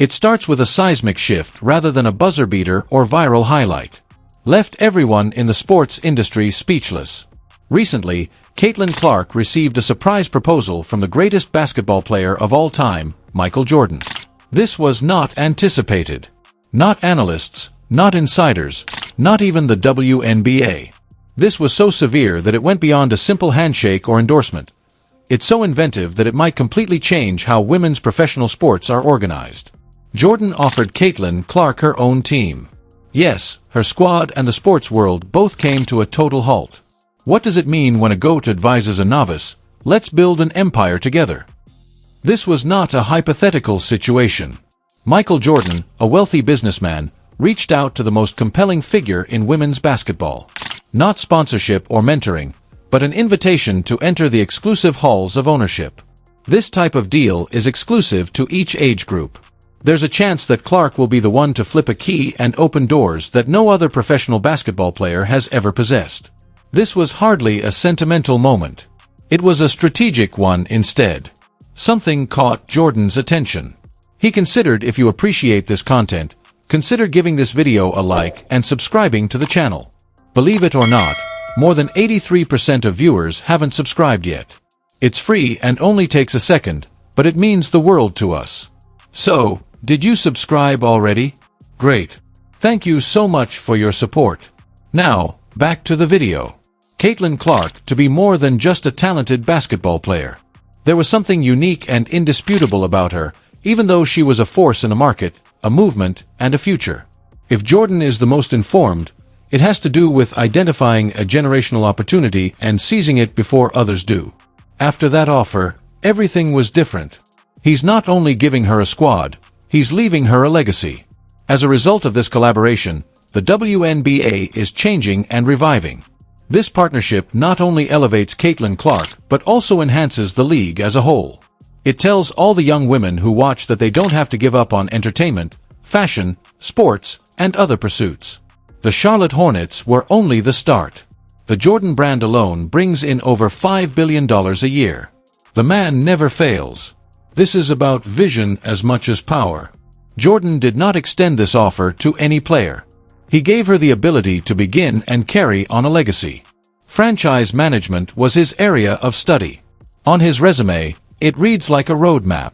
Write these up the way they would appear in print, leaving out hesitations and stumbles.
It starts with a seismic shift rather than a buzzer beater or viral highlight. Left everyone in the sports industry speechless. Recently, Caitlin Clark received a surprise proposal from the greatest basketball player of all time, Michael Jordan. This was not anticipated. Not analysts, not insiders, not even the WNBA. This was so severe that it went beyond a simple handshake or endorsement. It's so inventive that it might completely change how women's professional sports are organized. Jordan offered Caitlin Clark her own team. Yes, her squad and the sports world both came to a total halt. What does it mean when a GOAT advises a novice, "Let's build an empire together"? This was not a hypothetical situation. Michael Jordan, a wealthy businessman, reached out to the most compelling figure in women's basketball. Not sponsorship or mentoring, but an invitation to enter the exclusive halls of ownership. This type of deal is exclusive to each age group. There's a chance that Clark will be the one to flip a key and open doors that no other professional basketball player has ever possessed. This was hardly a sentimental moment. It was a strategic one instead. Something caught Jordan's attention. He considered, if you appreciate this content, consider giving this video a like and subscribing to the channel. Believe it or not, more than 83% of viewers haven't subscribed yet. It's free and only takes a second, but it means the world to us. So, did you subscribe already? Great. Thank you so much for your support. Now, back to the video. Caitlin Clark to be more than just a talented basketball player. There was something unique and indisputable about her, even though she was a force in the market, a movement, and a future. If Jordan is the most informed, it has to do with identifying a generational opportunity and seizing it before others do. After that offer, everything was different. He's not only giving her a squad, he's leaving her a legacy. As a result of this collaboration, the WNBA is changing and reviving. This partnership not only elevates Caitlin Clark, but also enhances the league as a whole. It tells all the young women who watch that they don't have to give up on entertainment, fashion, sports, and other pursuits. The Charlotte Hornets were only the start. The Jordan brand alone brings in over $5 billion a year. The man never fails. This is about vision as much as power. Jordan did not extend this offer to any player. He gave her the ability to begin and carry on a legacy. Franchise management was his area of study. On his resume, it reads like a roadmap.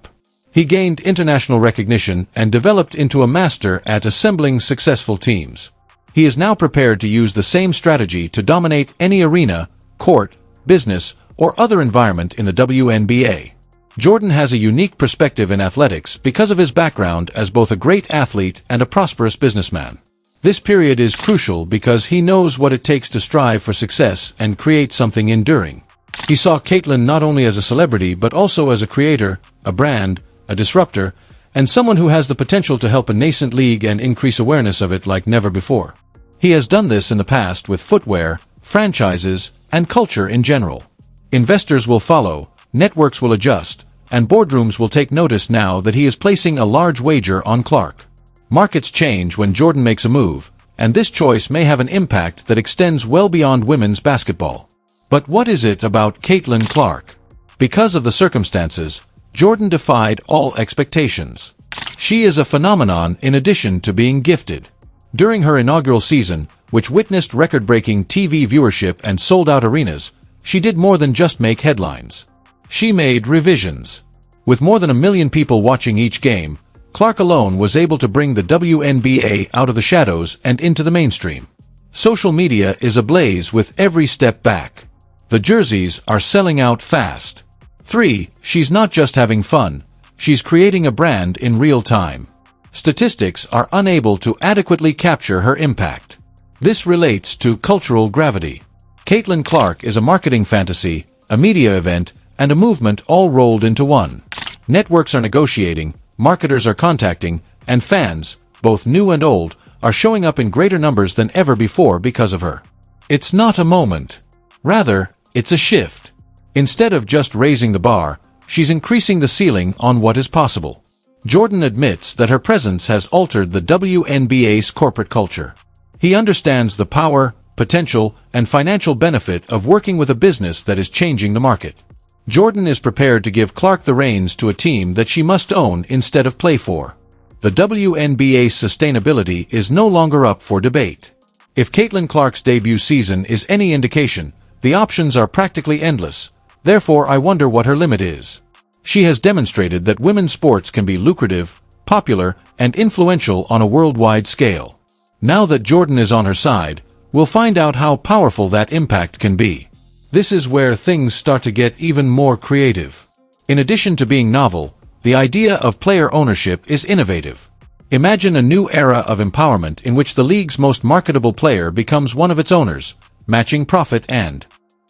He gained international recognition and developed into a master at assembling successful teams. He is now prepared to use the same strategy to dominate any arena, court, business, or other environment in the WNBA. Jordan has a unique perspective in athletics because of his background as both a great athlete and a prosperous businessman. This period is crucial because he knows what it takes to strive for success and create something enduring. He saw Caitlin not only as a celebrity but also as a creator, a brand, a disruptor, and someone who has the potential to help a nascent league and increase awareness of it like never before. He has done this in the past with footwear, franchises, and culture in general. Investors will follow, networks will adjust, and boardrooms will take notice now that he is placing a large wager on Clark. Markets change when Jordan makes a move, and this choice may have an impact that extends well beyond women's basketball. But what is it about Caitlin Clark? Because of the circumstances, Jordan defied all expectations. She is a phenomenon in addition to being gifted. During her inaugural season, which witnessed record-breaking TV viewership and sold-out arenas, she did more than just make headlines. She made revisions. With more than 1 million people watching each game, Clark alone was able to bring the WNBA out of the shadows and into the mainstream. Social media is ablaze with every step back. The jerseys are selling out fast. 3. She's not just having fun, she's creating a brand in real time. Statistics are unable to adequately capture her impact. This relates to cultural gravity. Caitlin Clark is a marketing fantasy, a media event, and a movement all rolled into one. Networks are negotiating, marketers are contacting, and fans, both new and old, are showing up in greater numbers than ever before because of her. It's not a moment. Rather, it's a shift. Instead of just raising the bar, she's increasing the ceiling on what is possible. Jordan admits that her presence has altered the WNBA's corporate culture. He understands the power, potential, and financial benefit of working with a business that is changing the market. Jordan is prepared to give Clark the reins to a team that she must own instead of play for. The WNBA's sustainability is no longer up for debate. If Caitlin Clark's debut season is any indication, the options are practically endless. Therefore, I wonder what her limit is. She has demonstrated that women's sports can be lucrative, popular, and influential on a worldwide scale. Now that Jordan is on her side, we'll find out how powerful that impact can be. This is where things start to get even more creative. In addition to being novel, the idea of player ownership is innovative. Imagine a new era of empowerment in which the league's most marketable player becomes one of its owners, matching profit and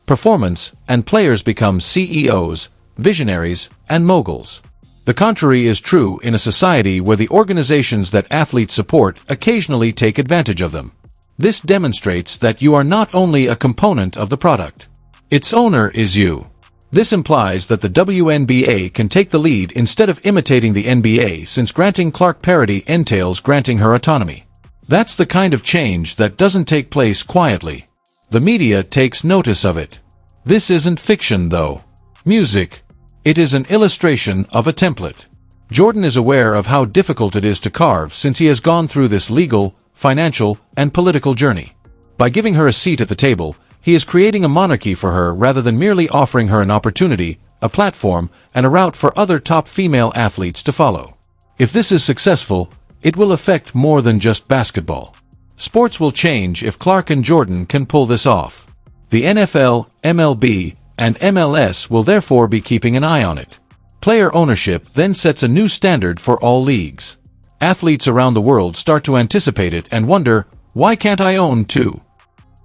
performance, and players become CEOs, visionaries, and moguls. The contrary is true in a society where the organizations that athletes support occasionally take advantage of them. This demonstrates that you are not only a component of the product. Its owner is you. This implies that the WNBA can take the lead instead of imitating the NBA, since granting Clark parity entails granting her autonomy. That's the kind of change that doesn't take place quietly. The media takes notice of it. This isn't fiction, though. Music. It is an illustration of a template. Jordan is aware of how difficult it is to carve since he has gone through this legal, financial, and political journey. By giving her a seat at the table, he is creating a monarchy for her rather than merely offering her an opportunity, a platform, and a route for other top female athletes to follow. If this is successful, it will affect more than just basketball. Sports will change if Clark and Jordan can pull this off. The NFL, MLB, and MLS will therefore be keeping an eye on it. Player ownership then sets a new standard for all leagues. Athletes around the world start to anticipate it and wonder, why can't I own too?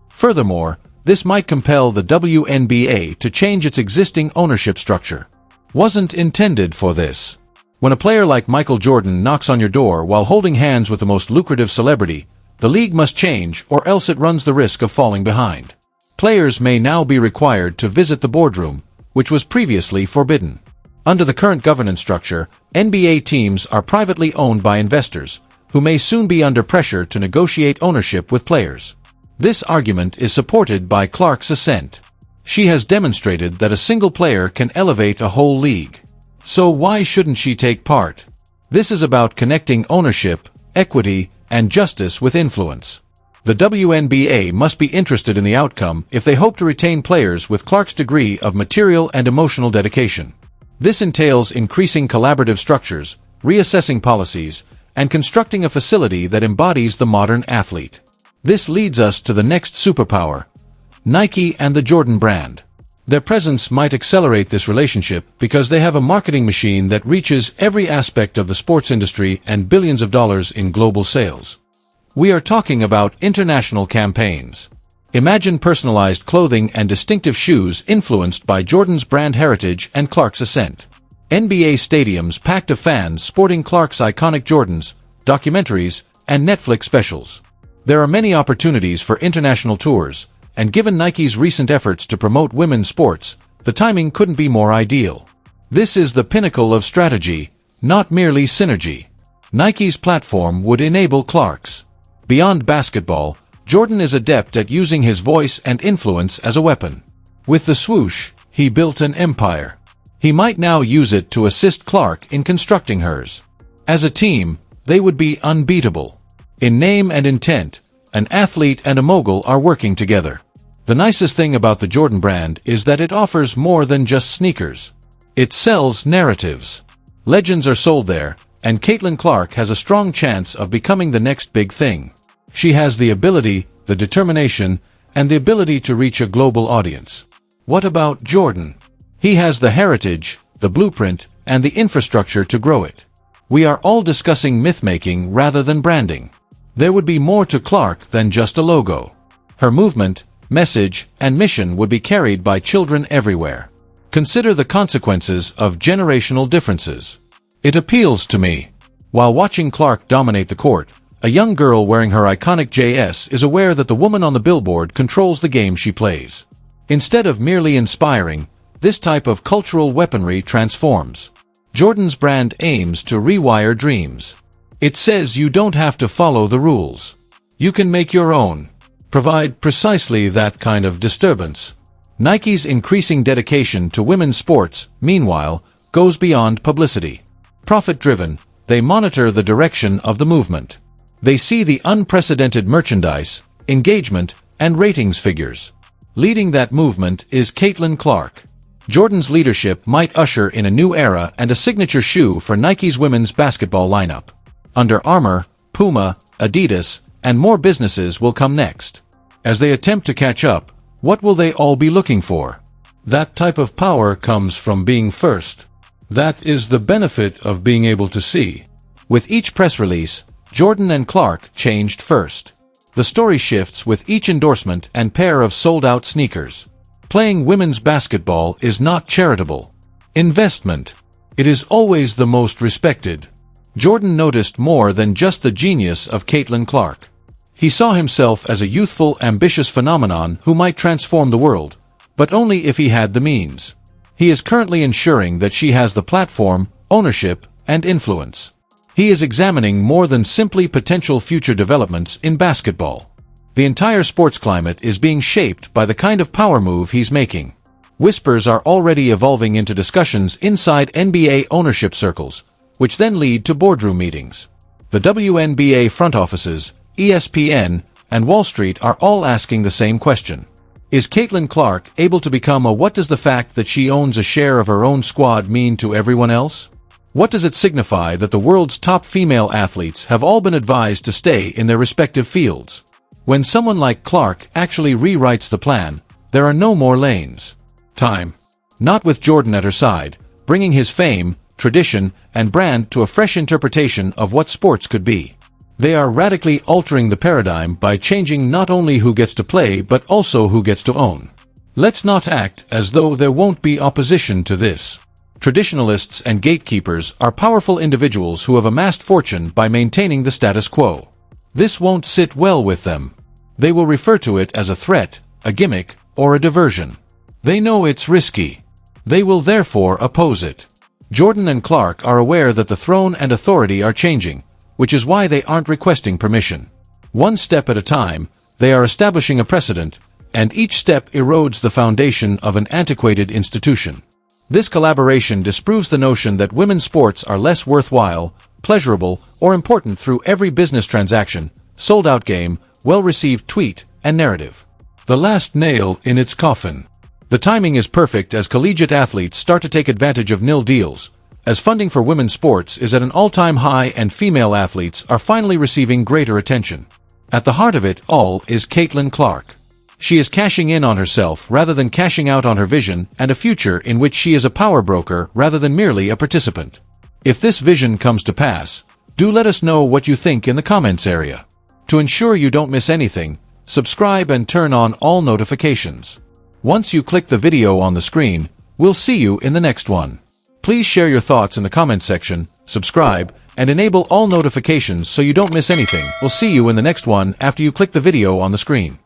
Furthermore, this might compel the WNBA to change its existing ownership structure. Wasn't intended for this. When a player like Michael Jordan knocks on your door while holding hands with the most lucrative celebrity, the league must change or else it runs the risk of falling behind. Players may now be required to visit the boardroom, which was previously forbidden. Under the current governance structure, NBA teams are privately owned by investors, who may soon be under pressure to negotiate ownership with players. This argument is supported by Clark's ascent. She has demonstrated that a single player can elevate a whole league. So why shouldn't she take part? This is about connecting ownership, equity, and justice with influence. The WNBA must be interested in the outcome if they hope to retain players with Clark's degree of material and emotional dedication. This entails increasing collaborative structures, reassessing policies, and constructing a facility that embodies the modern athlete. This leads us to the next superpower, Nike and the Jordan brand. Their presence might accelerate this relationship because they have a marketing machine that reaches every aspect of the sports industry and billions of dollars in global sales. We are talking about international campaigns. Imagine personalized clothing and distinctive shoes influenced by Jordan's brand heritage and Clark's ascent. NBA stadiums packed of fans sporting Clark's iconic Jordans, documentaries, and Netflix specials. There are many opportunities for international tours, and given Nike's recent efforts to promote women's sports, the timing couldn't be more ideal. This is the pinnacle of strategy, not merely synergy. Nike's platform would enable Clark's. Beyond basketball, Jordan is adept at using his voice and influence as a weapon. With the swoosh, he built an empire. He might now use it to assist Clark in constructing hers. As a team, they would be unbeatable. In name and intent, an athlete and a mogul are working together. The nicest thing about the Jordan brand is that it offers more than just sneakers. It sells narratives. Legends are sold there, and Caitlin Clark has a strong chance of becoming the next big thing. She has the ability, the determination, and the ability to reach a global audience. What about Jordan? He has the heritage, the blueprint, and the infrastructure to grow it. We are all discussing myth-making rather than branding. There would be more to Clark than just a logo. Her movement, message, and mission would be carried by children everywhere. Consider the consequences of generational differences. It appeals to me. While watching Clark dominate the court, a young girl wearing her iconic JS is aware that the woman on the billboard controls the game she plays. Instead of merely inspiring, this type of cultural weaponry transforms. Jordan's brand aims to rewire dreams. It says you don't have to follow the rules. You can make your own. Provide precisely that kind of disturbance. Nike's increasing dedication to women's sports, meanwhile, goes beyond publicity. Profit-driven, they monitor the direction of the movement. They see the unprecedented merchandise, engagement, and ratings figures. Leading that movement is Caitlin Clark. Jordan's leadership might usher in a new era and a signature shoe for Nike's women's basketball lineup. Under Armour, Puma, Adidas, and more businesses will come next. As they attempt to catch up, what will they all be looking for? That type of power comes from being first. That is the benefit of being able to see. With each press release, Jordan and Clark changed first. The story shifts with each endorsement and pair of sold-out sneakers. Playing women's basketball is not charitable investment. It is always the most respected. Jordan noticed more than just the genius of Caitlin Clark. He saw himself as a youthful, ambitious phenomenon who might transform the world, but only if he had the means. He is currently ensuring that she has the platform, ownership, and influence. He is examining more than simply potential future developments in basketball. The entire sports climate is being shaped by the kind of power move he's making. Whispers are already evolving into discussions inside NBA ownership circles, which then lead to boardroom meetings. The WNBA front offices, ESPN, and Wall Street are all asking the same question. Is Caitlin Clark able to become a what does the fact that she owns a share of her own squad mean to everyone else? What does it signify that the world's top female athletes have all been advised to stay in their respective fields? When someone like Clark actually rewrites the plan, there are no more lanes. Time. Not with Jordan at her side, bringing his fame, tradition, and brand to a fresh interpretation of what sports could be. They are radically altering the paradigm by changing not only who gets to play but also who gets to own. Let's not act as though there won't be opposition to this. Traditionalists and gatekeepers are powerful individuals who have amassed fortune by maintaining the status quo. This won't sit well with them. They will refer to it as a threat, a gimmick, or a diversion. They know it's risky. They will therefore oppose it. Jordan and Clark are aware that the throne and authority are changing, which is why they aren't requesting permission. One step at a time, they are establishing a precedent, and each step erodes the foundation of an antiquated institution. This collaboration disproves the notion that women's sports are less worthwhile, pleasurable, or important through every business transaction, sold-out game, well-received tweet, and narrative. The last nail in its coffin. The timing is perfect as collegiate athletes start to take advantage of nil deals, as funding for women's sports is at an all-time high and female athletes are finally receiving greater attention. At the heart of it all is Caitlin Clark. She is cashing in on herself rather than cashing out on her vision and a future in which she is a power broker rather than merely a participant. If this vision comes to pass, do let us know what you think in the comments area. To ensure you don't miss anything, subscribe and turn on all notifications. Once you click the video on the screen, we'll see you in the next one. Please share your thoughts in the comment section, subscribe, and enable all notifications so you don't miss anything. We'll see you in the next one after you click the video on the screen.